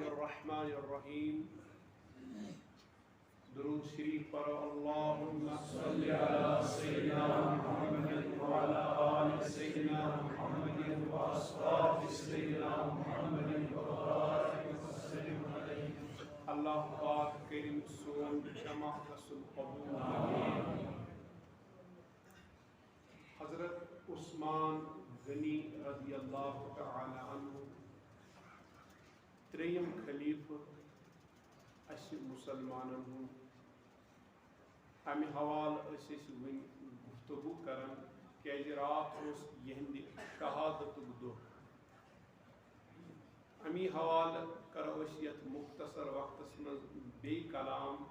الرحمن الرحیم. درود شریف پر اللہم صلی علی سیدنا محمد وعلی آل سیدنا محمد واصحاب سیدنا محمد وبارک وسلم علیہ. اللہ پاک کریم سون جمع رسول قبول. حضرت عثمان غنی رضی اللہ تعالی عنہ تریم خلیفہ اس مسلمانن ہوں. امہ حوالہ ون گفتگو کران کیازِ رات اس یہند شہادت دہ. امی حوالہ کرو اس یت مختصر وقت من بی کلام.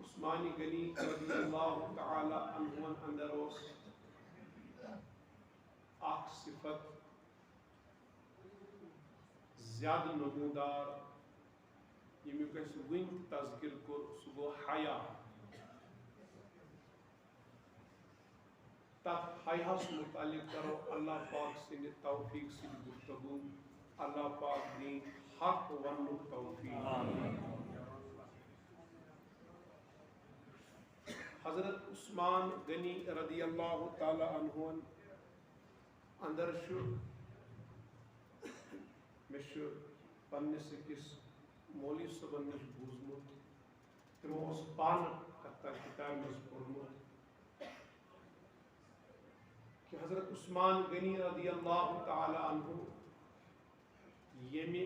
عثمان غنی رضی اللہ تعالی عنہ اندر اس اخ صفت زیادہ نمودار یمیک اس ون تذکر کور سہ گو حیا. تب حیاس متعلق کرو اللہ پاک سن توفیق سے گفتگو. اللہ پاک دین حق ونک توفیق. حضرت عثمان غنی رضی اللہ تعالی عنہ اندر مش پنس أکس مولوی صٲبن نش بوزمت. تمو پان کتھ کتاب مز پورمت کہ حضرت عثمان غنی رضی اللہ تعالی عنہ یمی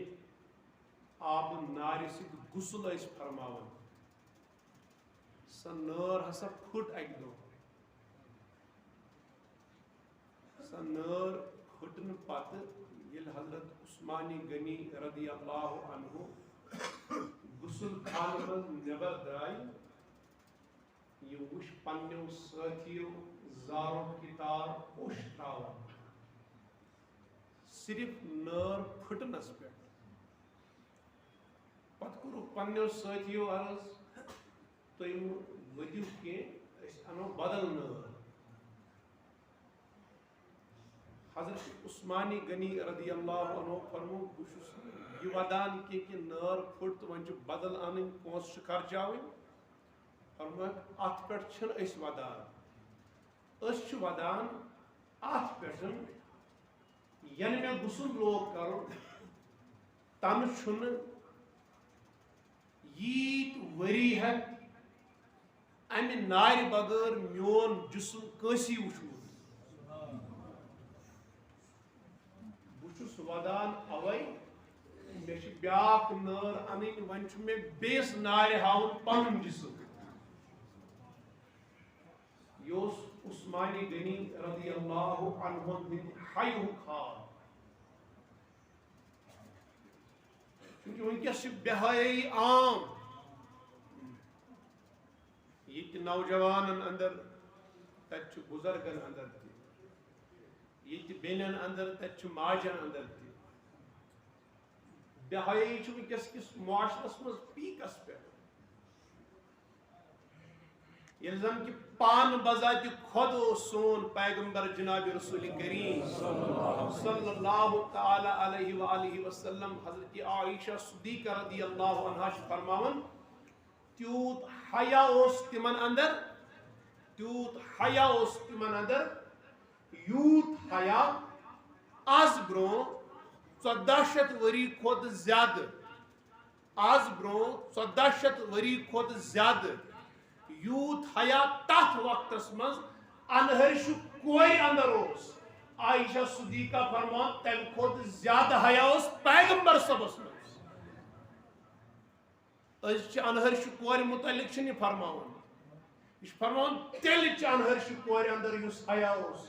آب نار سۭتۍ غسل ٲسۍ فرماوان سۄ نار ہسا پھٹ اکہ دۄہ. سۄ نار پھٹنہٕ پتہٕ ییٚلہِ حضرت عثمان غنی رضی اللہ عنہ غسل خانہ منٛز نٮ۪بر درٛاے یہِ وٕچھ پننیو سٲتھیو زارو کتار اوٚش تراوان صرف نار پھٹنس پٮ۪ٹھ. پتہٕ کوٚرُکھ پننیو سٲتھیو عرض تُہۍ مہٕ ؤدِو کینٛہہ أسۍ اَنو بدل نار. حضرت عثمان غنی رضی اللہ عنہ فرمو بہٕ چھُس یہِ ودان کہ نار پھٹ تہٕ وۄنۍ چھُ بدل انٕنۍ پونٛسہٕ چھِ خرچاوٕنۍ. فرموکھ اتھ پٮ۪ٹھ چھِنہٕ أسۍ ودان. أسۍ چھِ ودان اتھ پٮ۪ٹھ ییٚلہِ مےٚ غسل لوگ کرُن تنہٕ چھُنہٕ ییٖتۍ ؤری ہٮ۪تھ امہِ نارِ بغٲر میون جسم کٲنٛسی وٕچھمُت. بہٕ چھُس ودان اوے مےٚ چھِ بیٛاکھ نار انٕنۍ وۄنۍ چھُ مےٚ بیٚیِس نارِ ہاوُن پنُن جسم. یہِ اوس عثمان غنی رضی اللہ عنہ ہٕنٛدِ حیہُک حال. چوٗنٛکہِ وٕنکیٚس چھِ بے حیٲیی عام ییٚتہِ نوجوانن اندر تتہِ چھُ بُزرگن اندر تہِ ییٚتہِ بیٚنٮ۪ن اندر تتہِ چھُ ماجن اندر تہِ. بے حیٲیی چھِ وٕنکیٚس کِس معاشرس منٛز پیٖکس پٮ۪ٹھ. ییٚلہِ زن کہِ پانہٕ بذاتِ خۄد اوس سون پیغمبر جناب رسول کریم صلی اللہ تعالی علیہ وآلہ وسلم حضرت عائشہ صدیقہ رضی اللہ عنہا چھِ فرماوان تیوٗت حیا اوس تِمن اندر تیوٗت حیا اوس تِمن اندر یوٗت حیا آز برونٛہہ 1400 ؤری کھۄتہٕ زیادٕ آز برونٛہہ 1400 ؤری کھۄتہٕ زیادٕ یوٗت حیا تتھ وقتس منٛز انہرشہِ کورِ اندر اوس. عائشہ صدیقہ فرمان تمہِ کھۄتہٕ زیادٕ حیا اوس پیغمبر صٲبس منٛز. أسۍ چھِ انہرشہِ کورِ متعلق چھِنہٕ یہِ فرماوان یہِ چھُ فرماوان تیٚلہِ چہِ انہرشہِ کورِ اندر یُس حیا اوس.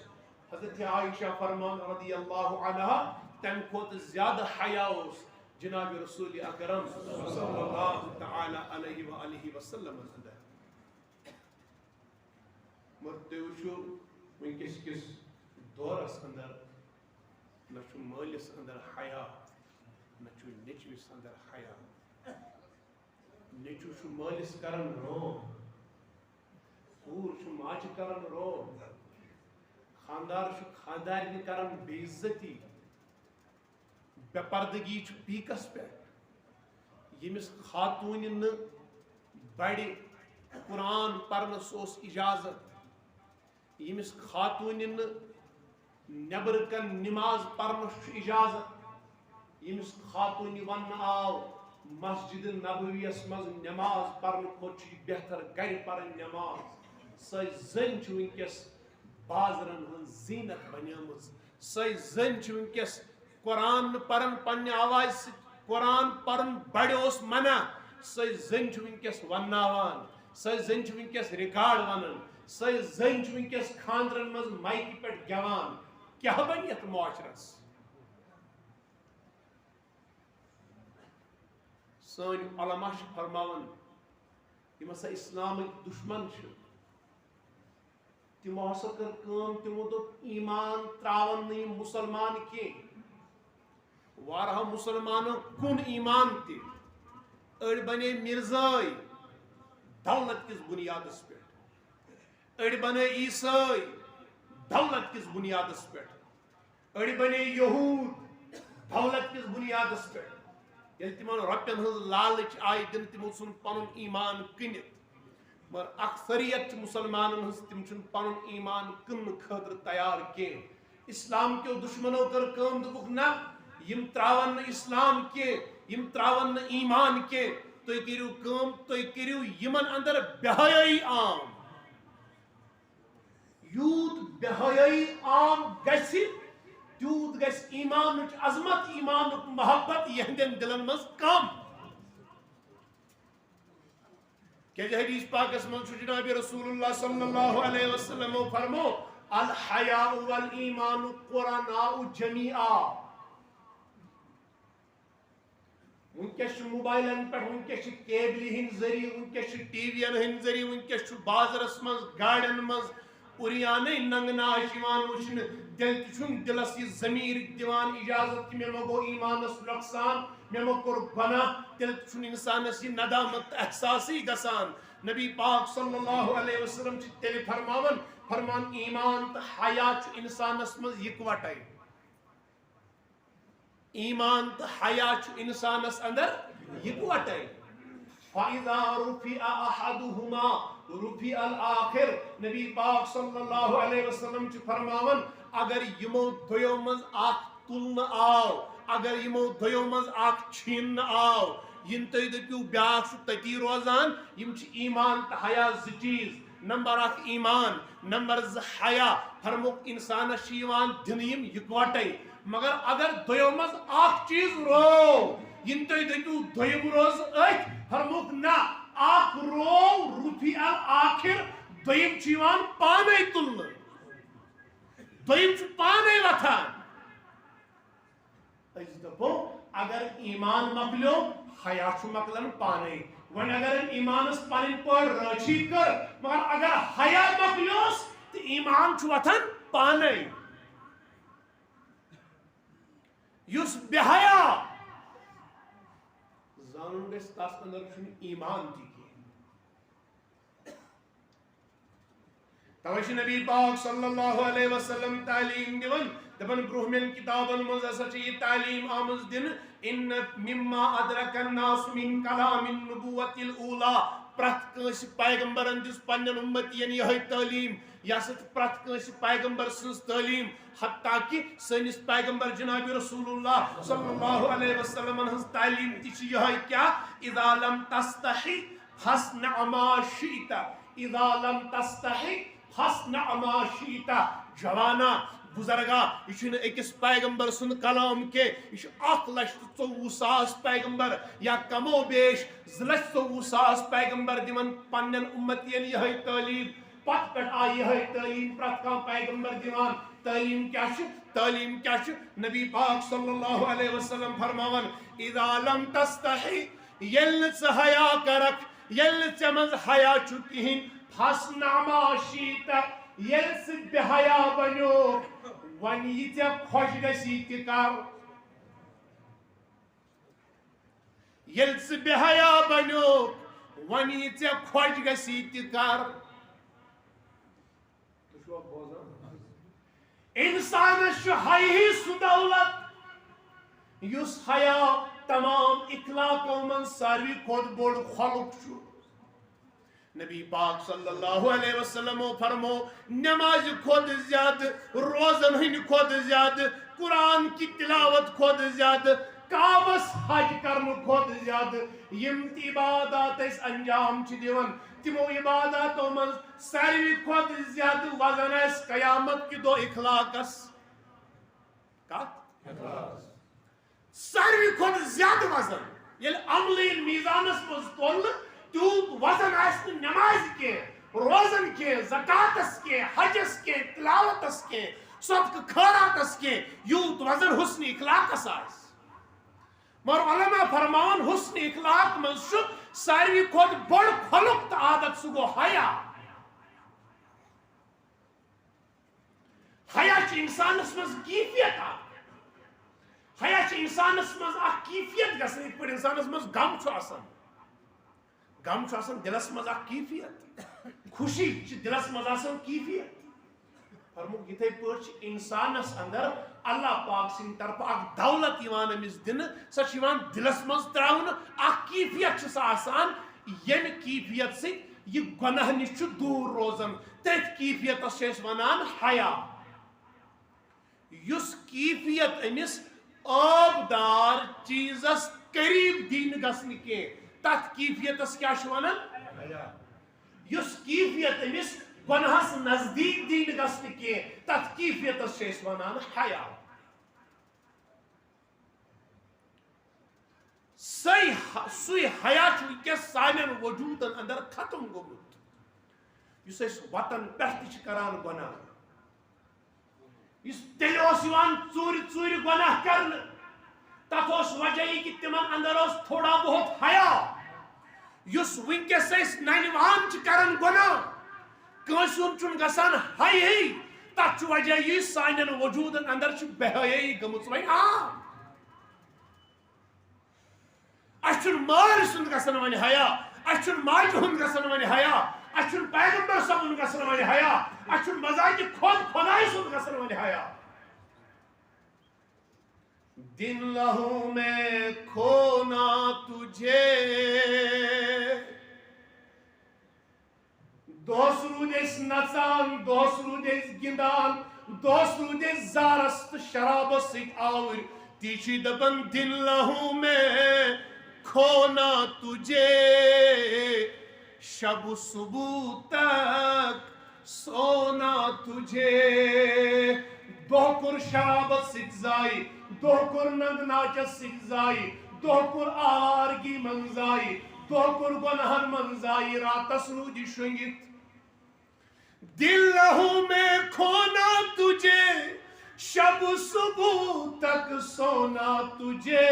حضرت عائشہ فرمان رضی اللہ عنہا تمہِ کھۄتہٕ زیادٕ حیا اوس جناب رسول اکرم صلی اللہ تعالی علیہ وآلہ وسلم اندر. مگر تُہۍ وٕچھِو وٕنکیٚس کِس دورس اندر نہ چھُ مٲلِس اندر حیا نہ چھُ نیٚچوِس اندر حیا. نیٚچوٗ چھُ مٲلِس کران رٲم کوٗر چھُ ماجہِ کران رٲم خاندار چھُ خاندارنہِ کران بے عزتی بے پردگی پیکس پہ یمس خاتون بڑ قرآن پرنس اجازت یمس خاتون نبر کن نماز پرنس اجازت یمس خاتون ون آو مسجد نبویس مز نماز پرن کھت بہتر گر پرن نماز سہ زن ونکس بازرن ہن زینت بنیام سہ زن ونکس قرآن پرن پنہ آواز قرآن پرن بڑ منع سہ زن ونکس وناوان سہ زن ونکس ریکارڈ ونان سہ زن ونکس خاندرن مز مائک پہ گیوان کیا بن یت معاشرس سن علماء فرماون یم ہسا اسلامک دشمن تمو ہسا کر کام تمو دوپ ایمان تراون نی مسلمان کی وارہ مسلمانوں کن ایمان تی اڑ بنے مرزائی دولت کس بنیاد پہ اڑ بنے عیسائی دولت کس بنیاد پہ اڑ بنے یہود دولت کس بنیاد پہ یل تمن رپین ہز لالچ آئی دن تمو سن پن ایمان کنت مگر اکثریت مسلمانن ہز تم چن پن ایمان کن خاطر تیار کی اسلام کے دشمنوں کر کام دبک نہ یم تراون اسلام کے یم تراون ایمان کے تُہۍ کٔرِو کٲم تُہۍ کٔرِو یمن اندر بہایائی عام یوت بہایائی عام گژھِ تیوت گژھِ ایمانٕچ عظمت ایمانُک محبت یہندین دلن مز کم کیازِ حدیث پاکس مز چھُ جناب رسول اللہ صلی اللہ علیہ وسلم فرمو الحیاء والایمان قرناء جمیعا ونکس موبائلن پہ ونکس کیبل ہند ذریعہ ونکس ٹی وین ہند ذریعہ ونکس بازرس مز گاڑین مز اریانے ننگناش وچھن دل تھن دلس یہ ضمیر دیوان اجازت کہ مے گو ایمانس نقصان مے کور گناہ دل تھن انسانس یہ ندامت احساسی گسان نبی پاک صلی اللہ علیہ وسلم تیل فرمان ایمان تو حیا انسانس مز یکوٹے ایمان تو حیا انسانس اندر یکوٹے فَإِذَا رُفِعَ أَحَدُهُمَا رُفِعَ الْآخِرِ نبی پاک صلی اللہ علیہ وسلم فرماون اگر یمو دویو مز اخ تلن آو اگر یمو دویو مز اخ چھین آو ین تُہۍ دٔپِو بیاکھ چھُ تٔتی روزان یم چھِ ایمان تہٕ حیا زٕ چیٖز نمبر اخ ایمان نمبر زٕ حیا فرموک انسانس چھِ یوان دِنہٕ یم یکوٹے مگر اگر دویو مز اخ چیز رو ین تُہۍ دٔپِو دویِم روز أتھۍ فرموک نہ اخ رو رُفِعَ الآخِر دویِم چھُ یوان پانے تُلنہٕ دویِم چھُ پانے وتھان أسۍ دپو اگر ایمان مکلیو حیا چھُ مکلان پانے وۄنۍ اگر ایمانس پنٕنۍ پٲٹھۍ رٲچھی کٔر مگر اگر حیا مکلیوس تہٕ ایمان چھُ وتھان پانے یُس بے حیا زانُن گژھِ تس اندر چھُنہٕ ایمان تہِ کینٛہہ توے چھُ نبی پاک صلی اللہ علیہ وسلم تعلیٖم دِوان دپان برونٛہمٮ۪ن کتابن منٛز ہسا چھِ یہِ تعلیٖم آمٕژ دِنہٕ ان مما ادرک الناس من کلام النبوۃ الاولیٰ پرٛٮ۪تھ کٲنٛسہِ پیغمبرن دِژ پننٮ۪ن اُمتین یِہے تعلیٖم یہِ ہسا چھِ پرٛٮ۪تھ کٲنٛسہِ پیغمبر سٕنٛز تعلیٖم حتیٰ کہ سٲنِس پیغمبر جناب رسول اللہ صلی اللہ علیہ وسلم ہٕنٛز تعلیٖم تہِ چھِ یِہے کیاہ اذا لم تستحی فاصنع ما شئت اذا لم تستحی فاصنع ما شئت جوانا بزرگا یہ اکس پیغمبر سن کلام کے یہ 1,24,000 پیغمبر یا کمو بیش 2,24,000 پیغمبر دِوان پنن امتین یہ تعلیم پت پہ آئی یہ تعلیم پرت کان پیغمبر دِوان تعلیم کیا نبی پاک صلی اللہ علیہ وسلم فرماون اذا لم تستحی یل حیا کرک یل مز حیا کہین فاصنع ما شئت یل بے حیا بنو ون یہ خوش گسی تہ کر یل بے حیا بنو ون یہ خوش گسی تہ کر انسانس حی سہ دولت یس حیا تمام اخلاقوں من ساروی کھوت بوڑ خلق چھو نبی پاک صلی اللہ علیہ وسلم فرمو نماز کھوت زیادہ روزن ہن کھوت زیادہ قرآن کی تلاوت کھوت زیادہ کعبس حج کرن کھوت زیادہ یم عبادات اس انجام چھ دیون تمو عباداتوں من ساروی کھوت زیادہ وزن اس قیامت کی دو اخلاقس ساروی کھوت زیادہ وزن یل عملی میزانس مز تول تیوت وزن آس نماز کے روزن کے زکاتس کے حجس کے تلاوتس کے صدق خیراتس کے یوت وزن حسن اخلاقس آس مگر علماء فرمان حسن اخلاق من ساروی کھوت بڑ خلق تو عادت سہ گو حیا حیا چھ انسانس مز کیفیت حیا چھ انسانس مز اخ کیفیت گژھان یتھ پٲٹھۍ انسانس مز غم چھُ آسان غم چھُ آسان دلس مز اخ کیفیت خوشی چھ دلس مز آسان کیفیت فرموک یتھے پٲٹھۍ چھ انسانس اندر اللہ پاک سٕنٛدِ طرفہٕ اخ دولت یوان أمِس دِنہٕ سۄ چھِ یوان دلس مز تراونہٕ اخ کیفیت چھِ سۄ آسان ییٚمہِ کیفیت سۭتۍ یہِ گۄناہ نِش چھُ دوٗر روزان تٔتھۍ کیفیتس چھِ أسۍ ونان حیا یُس کیفیت أمِس آبدار چیزس قریب دی نہٕ گژھنہٕ کینٛہہ تتھ کیفیتس کیٛاہ چھِ ونان یُس کیفیت أمِس گۄناہس نزدیٖک دی نہٕ گژھنہٕ کینٛہہ تتھ کیفیتس چھِ أسۍ ونان حیا سُے حیا چھُ وٕنکٮ۪س سانٮ۪ن وجوٗدن اندر ختم گوٚمُت یُس أسۍ وطن پٮ۪ٹھ تہِ چھِ کران گۄناہ یُس تیٚلہِ اوس یِوان ژوٗرِ ژوٗرِ گۄناہ کرنہٕ تتھ اوس وجہ یہِ کہِ تِمن اندر اوس تھوڑا بہت حیا یُس وٕنکٮ۪س أسۍ ننہِ وان چھِ کران گۄناہ کٲنٛسہِ ہُنٛد چھُنہٕ گژھان حیٲیی تتھ چھُ وجہ یہِ سانٮ۪ن وجوٗدن اندر چھِ بے حیٲیی گٔمٕژ وۄنۍ عام اسہِ چھُنہٕ مٲلۍ سُنٛد گژھان وۄنۍ حیا اسہِ چھُنہٕ ماجہِ ہُنٛد گژھان وۄنۍ حیا اسہِ چھُنہٕ پیغمبر صٲبُن گژھان وۄنۍ حیا اسہِ چھُنہٕ مزاقہِ خۄد خۄداے سُنٛد گژھان وۄنۍ حیا دن لہوں میں کھونا تجھے دۄہس روٗدۍ أسۍ نژان دۄہس روٗدۍ أسۍ گِنٛدان دۄہس روٗدۍ أسۍ زارس تہٕ شرابس سۭتۍ آوٕرۍ تی چھِ دپان دن لہوں میں کھونا تجھے شب صبح تک سونا تجھے دۄہ کوٚر شرابس سۭتۍ ضایہِ دۄہ کوٚر ننٛگ ناچس سۭتۍ ضایہِ دۄہ کوٚر آوارگی منٛز ضایہِ دۄہ کوٚر گۄناہن منٛز ضایہِ راتس روٗدۍ یہِ شۄنٛگِتھ دل لہوں میں کھونا تجھے شب صبح تک سونا تجھے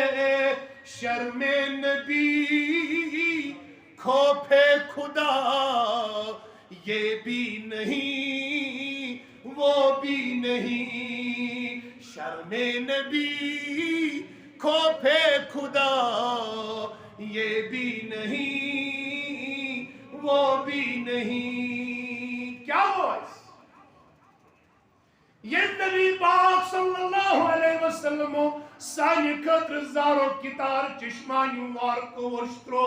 شرم نبی خوف خدا یہ بھی نہیں وہ بھی نہیں شرم نبی خوف خدا یہ بھی نہیں وہ بھی نہیں کیا ہوا یہ نبی پاک صلی اللہ علیہ وسلم سانہِ خٲطرٕ زارو کِتار چشمانیو وارکو وشترو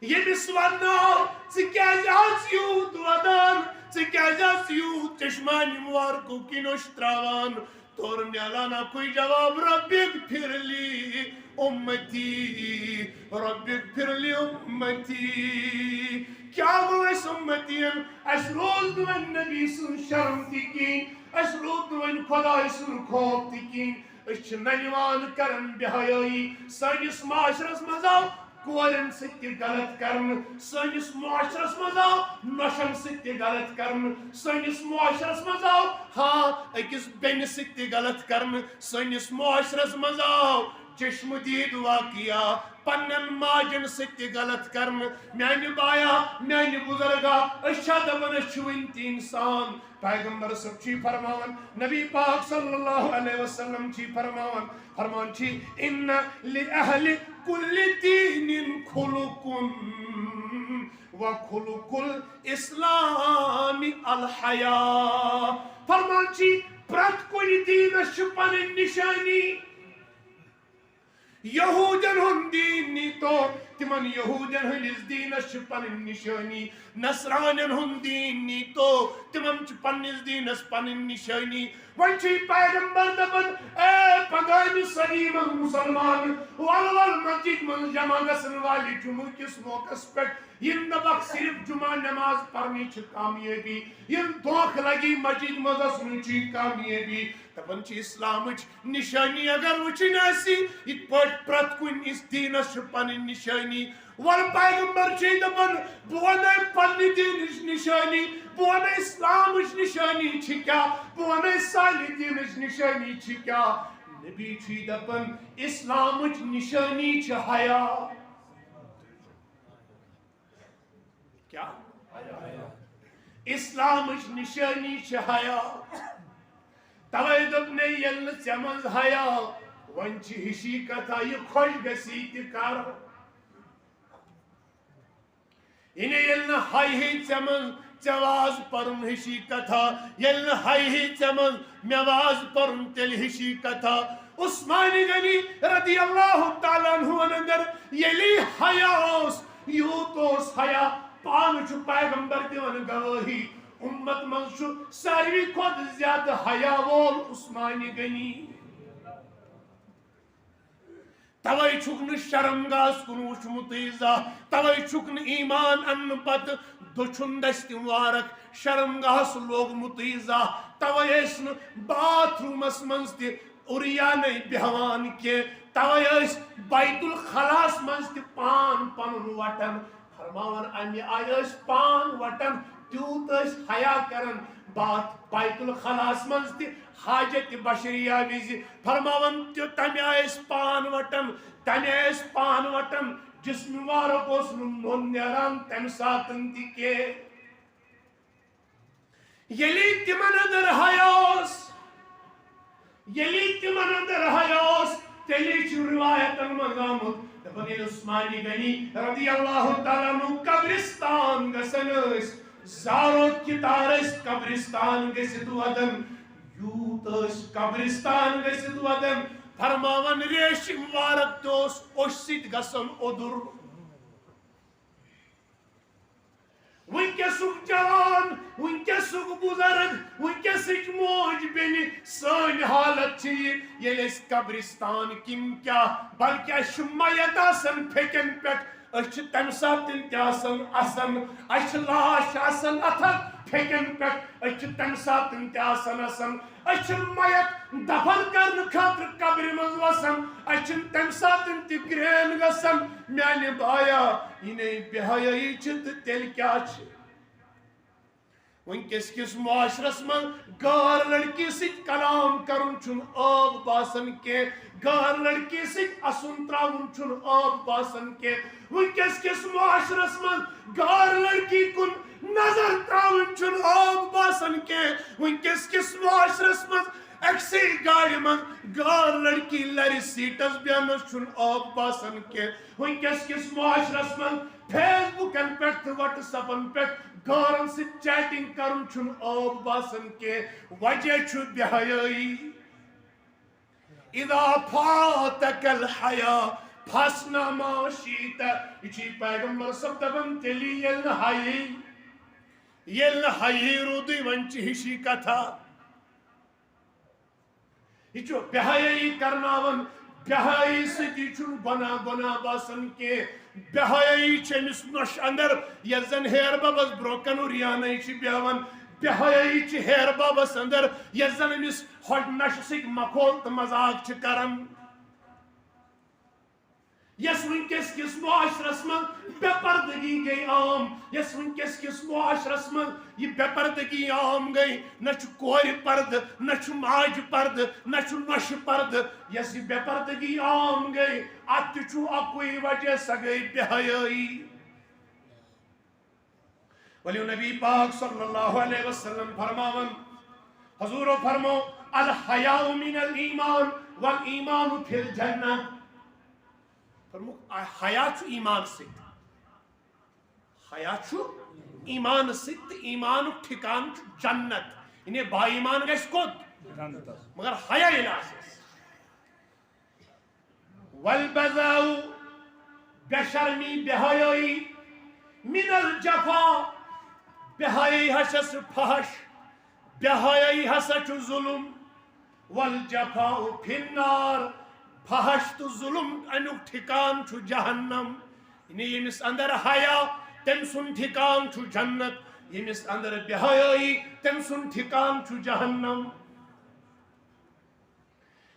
ییٚمِس ونناو ژٕ کیٛازِ آس یوٗت ودان ژٕ کیٛازِ آس یوٗت چشمانیو وارکو کِنۍ وشتراوان تورٕ میلان اکُے جواب رب اغفر لی امتی رب اغفر لی امتی کیا گوٚو اَسہِ اُمتین اَسہِ روٗز نہٕ وۄنۍ نبی سُنٛد شرم تہِ کِہیٖنۍ اَسہِ روٗد نہٕ وۄنۍ خۄداے سُنٛد خوف تہِ کِہیٖنۍ أسۍ چھِ ننہِ وان کران بے حیٲیی سٲنِس معاشرس منٛز آو کورٮ۪ن سۭتۍ تہِ غلط کرنہٕ سٲنِس معاشرس منٛز آو نۄشن سۭتۍ تہِ غلط کرنہٕ سٲنِس معاشرس منٛز آو ہاں أکِس بیٚنہِ سۭتۍ تہِ غلط کرنہٕ سٲنِس معاشرس منٛز آو چشمہٕ دیٖد واقعہ پننٮ۪ن ماجن سۭتۍ تہِ غلط کرنہٕ میانہِ بایا میانہِ بُزرگا أسۍ چھا دپان أسۍ چھِ وُنہِ تہِ انسان پیغمبر صٲب چھی فرماوان نبی پاک صلی اللہ علیہ وسلم چھی فرماوان فرمان چھی ان لأہل کل دین خلق وخلق الاسلام الحیا فرمان چھی پرٛٮ۪تھ کُنہِ دیٖنس چھِ پنٕنۍ نِشانی یہودن ہند دین نیتو تمن یہودن ہندس دینس پن نشانی نصرانین ہند دین نیتو تمن پنس دینس پن نشانی ون پیغمبر دپن اے پگانی صدی من مسلمان ول مسجد من جمع گھن والے جمعہ کس موقع پہ یم دپک صرف جمعہ نماز پڑھنی کامیابی یم دھوکھ لگی مسجد مزن کامیابی دپان اسلامچ نشانی اگر وچن آسی یت پٲٹھۍ پرٛٮ۪تھ کُنہِ اس دیٖنس چھِ پنٕنۍ نشانی ول پیغمبر چھِ دپان بہٕ ونے پننہِ دیٖنٕچ نشانی بہٕ ونے اسلامٕچ نشانی چھِ کیٛاہ بہٕ ونے سانہِ دیٖنٕچ نشانی چھِ کیٛاہ نبی چھِ دپان اسلامٕچ نشانی چھِ حیا کیا اسلامٕچ نشانی چھِ حیا توے دپنے یل نہٕ ژےٚ منٛز حیا وۄنۍ چھِ ہِشی کتھا یہِ خۄش گژھی تہِ کر یعنی ییٚلہِ نہٕ ہایہِ ژےٚ منٛز ژےٚ واز پرُن ہِشی کتھا ییٚلہِ نہٕ ہایہِ ژےٚ منٛز مےٚ واز پرُن تیٚلہِ ہِشی کتھا عثمان غنی رضی اللہ تعالیٰ عنہُن اندر ییٚلہِ حیا اوس یوٗت اوس حیا پانہٕ چھُ پیغمبر دِوان گوٲہی امت منٛز چھُ ساروی کھۄتہٕ زیادٕ حیا وول عثمان غنی توے چھُکھ نہٕ شرمگاہس کُن وٕچھمُتٕے زانٛہہ توے چھُکھ نہٕ ایمان اننہٕ پتہٕ دٔچھُن دستہِ مبارک شرمگاہس لوگمُتٕے زانٛہہ توے ٲسۍ نہٕ باتھ روٗمس منٛز تہِ اُریانے بیہوان کینٛہہ توے ٲسۍ بیت الخلاہس منٛز تہِ پان پنُن وٹان فرماوان امہِ آیہِ ٲسۍ پان وٹان تیوٗت ٲسۍ حیا کران بات بیت الخلاہس منٛز تہِ حاجت بشریہ وِزِ فرماوان تمہِ آیہِ ٲسۍ پان وٹان تمہِ آیہِ ٲسۍ پان وٹان جسم مبارک اوس نہٕ نوٚن نیران تمہِ ساتہٕ تہِ کینٛہہ ییٚلہِ تِمن اندر حیا اوس ییٚلہِ تِمن اندر حیا اوس تیٚلہِ چھُ رِوایتن منٛز آمُت دپان ییٚلہِ عثمان غنی رضی اللہ تعالیٰ عنہ قبرستان گژھان ٲسۍ زارو کِتار ٲسۍ قبرستان گٔژھِتھ ودان یوٗت ٲسۍ قبرستان گٔژھِتھ ودان فرماوان ریشہِ مبارک تہِ اوس اوٚش سۭتۍ گژھان اوٚدُر ونکسُک جوان ونکسُک بُزرگ ونکسٕچ موج بیٚنہِ سٲنۍ حالت چھِ یہِ ییٚلہِ أسۍ قبرستان کِنۍ کیٛاہ بلکہِ اَسہِ چھُ میت آسان پھیٚکٮ۪ن پٮ۪ٹھ أسۍ چھِ تمہِ ساتہٕ تہِ آسان اَسان اَسہِ چھِ لاش آسان اَتھن پھیٚکٮ۪ن پٮ۪ٹھ أسۍ چھِ تمہِ ساتہٕ تہِ آسان اَسان أسۍ چھِ میت دفن کرنہٕ خٲطرٕ قبرِ منٛز وسان اَسہِ چھِنہٕ تمہِ ساتہٕ تہِ گرٛین گژھان میانہِ بایا یِنے بے حیٲیی چھِ تہٕ تیٚلہِ کیٛاہ چھِ ونکس کس معاشرس من غٲر لڑکی سۭتۍ کلام کرُن چھُنہٕ عٲب باسان کینٛہہ غٲر لڑکی سۭتۍ اسُن تراوُن چھُنہٕ عٲب باسان کینٛہہ ونکس کس معاشرس من غٲر لڑکی کُن نظر تراوُن چھُنہٕ عٲب باسان کینٛہہ ونکس کس معاشرس من أکسٕے گاڑِ منٛز غٲر لڑکی لرِ سیٖٹس بیہنس چھُنہٕ عٲب باسان کینٛہہ ونکس کس معاشرس منٛز فیس بُکن پٮ۪ٹھ تہٕ وٹس ایپن پٮ۪ٹھ غٲرن سۭتۍ چیٹنگ کرُن چھُنہٕ عٲب باسان کینٛہہ وجہ چھُ بے حیٲیی اذا فاتك الحیا فاصنع ما شئت یہ چھُ پیغمبر صٲب دپان تیٚلہِ ییٚلہِ نہٕ حیی روٗدٕے وۄنۍ چھِ ہِشی کتھا یہ چھُ بے حیٲیی کرناوان بے حیٲیی سۭتی چھُنہٕ گۄناہ باسان کینٛہہ بے حیٲیی چھِ أمِس نۄشہِ اندر یتھ زن ہیر بابس برونٛہہ کن ریانے چھِ بیہوان بے حیٲیی چھِ ہیر بابس اندر یتھ زن أمِس نشہِ سۭتۍ مخول تہٕ مذاق چھِ کران یس ونکس کس معاشرس من بے پردگی گئی عام یس ونکس کس معاشرس من یہ بے پردگی عام گئی نہ چھُ کورِ پردٕ نہ چھُ ماجہِ پردٕ نہ چھُ نۄشہِ پردٕ یس یہ بے پردگی عام گئی اتھ تہِ چھُ اکوے وجہ سۄ گئی بے حیٲیی ولیو نبی پاک صلی اللہ علیہ وسلم فرماون حضورو فرمو الحیاء من الایمان والایمان فی الجنہ فرمو حیا چھُ ایمان سۭتۍ حیا چھُ ایمان سۭتۍ تہٕ ایمانُک ٹھِکانہٕ چھُ جنت یعنی با ایمان گژھِ کوٚت مگر حیا ییٚلہِ آسٮ۪س والبذاء بشرمی بہائی من الجفا بہائی حسس فحش بہائی حسس ظلم والجفاء فی النار فحش تو ظلم انک ٹھکان چھو جہنم یعنی یمس اندر حیا تم سن ٹھکان چھو جنت یمس اندر بہائی تم سن ٹھکان چھو جہنم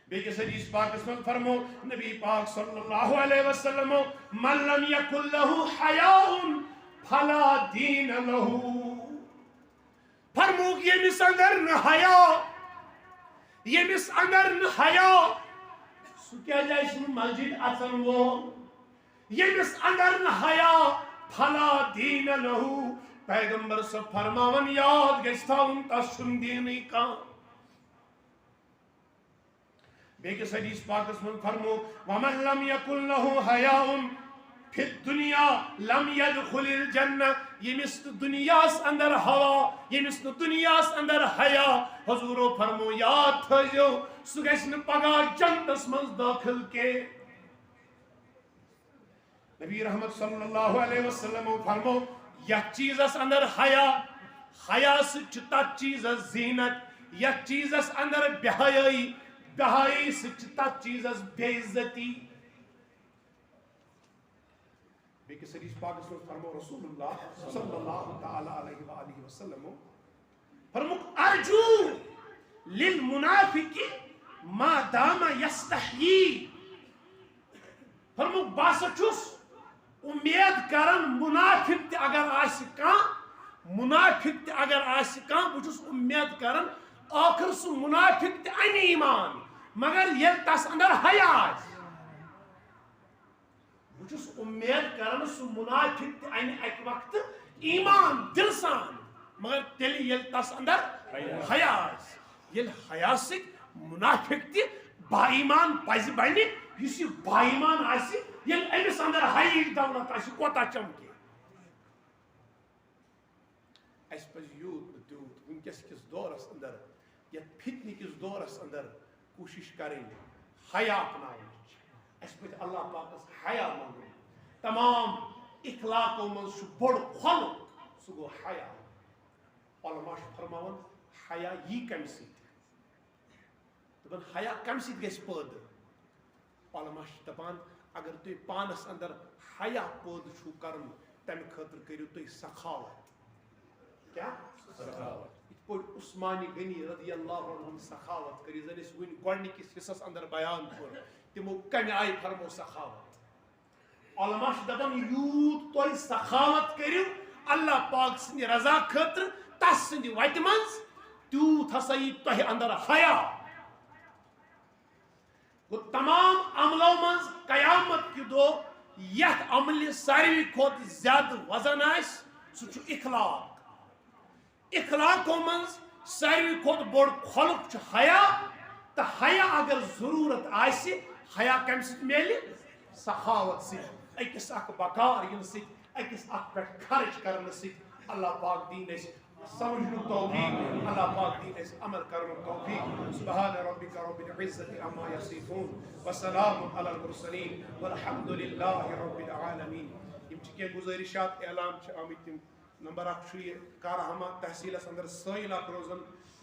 بیکس حدیث پاک اس میں فرمو نبی پاک صلی اللہ علیہ وسلم من لم یکن له حیاء فلا دین له فرمو یمس اندر نہ حیا یمس اندر نہ حیا سو کیا جائے اس مسجد اثر وہ یمس اندر نہ حیا فلا دین له پیغمبر صاحب فرماون یاد گژھتا ان تس چھن دینی کان بیکس حدیث پاک اس میں فرمو ومن لم یکن له حیاء فی الدنیا لم يدخل الجنہ یمس دنیاس اندر ہوا یمس دنیاس اندر حیا حضورو فرمو یاد تھجو سو گژھِ نہ پگاہ جنتس منز داخل کے نبی رحمت صلی اللہ علیہ وسلم فرمو یک چیزس اندر حیا سچ تت چیزس زینت یک چیزس اندر بہائی بہائی سچ تت چیزس بے عزتی بیکس حدیث پاک اس میں فرمو رسول اللہ صلی اللہ تعالی علیہ وآلہ وسلم فرمو ارجو للمنافق ما دام یستحیی فرمو باسا چھس امید کرن منافق تی اگر آسی کان منافق تی اگر آسی کان بچس امید کرن آخر سو منافق تی این ایمان مگر یہ تس اندر حیا بچس امید کرن سو منافق تی این ایک وقت ایمان دل سان مگر تیلی یہ تس اندر حیا یہ حیا سک منافق تی با ایمان پائز بینی یسی با ایمان آسی یہ ایمس اندر حیا دولت آسی کوتا چمکی اس پس یوت دیوت ونکس کس دورس اندر یا فتنی کس دورس اندر کوشش کریں حیا اپنائیں اس پس اللہ پاک اس حیا مانگیں تمام اخلاقوں من سو بڑ خلق سو گو حیا علماء فرماون حیا یہ کم سیت دپان حیا کم سیت گیس پود علماء دپان اگر تو پانس اندر حیا پود چھو کرن تم خاطر کریو تو سخاوت کیا سخاوت پور عثمانی غنی رضی اللہ عنہ سخاوت کری زن اس ون گوڑنی کس حصص اندر بیان کر تمو کمی آئی فرمو سخاوت علماء دپان یوت تو سخاوت کریو اللہ پاک سندی رضا خاطر تس سندی وتہ منز تیوت ہسا یہ تہ اندر حیا وہ تمام عملوں منز قیامت کی دو یت عمل ساروی کھوت زیادہ وزن آس سو چھو اخلاق اخلاقوں منز ساروی کھوت بوڑ خلق چھ حیا تا حیا اگر ضرورت آسی حیا کم سیت میلی سخاوت سیت اکس اک بکار ین سیت اکس اک پہ خرچ کرنے سیت اللہ پاک دین اس سمجھنو توفیق اللہ پاک دین اس عمل کرنو توفیق سبحان ربک رب العزت عما یصفون وسلام علی المرسلین والحمد للہ رب العالمین یم چکے گزارشات اعلان چھ آمت تم نمبر 1 کارہما تحصیل اندر سائل روزن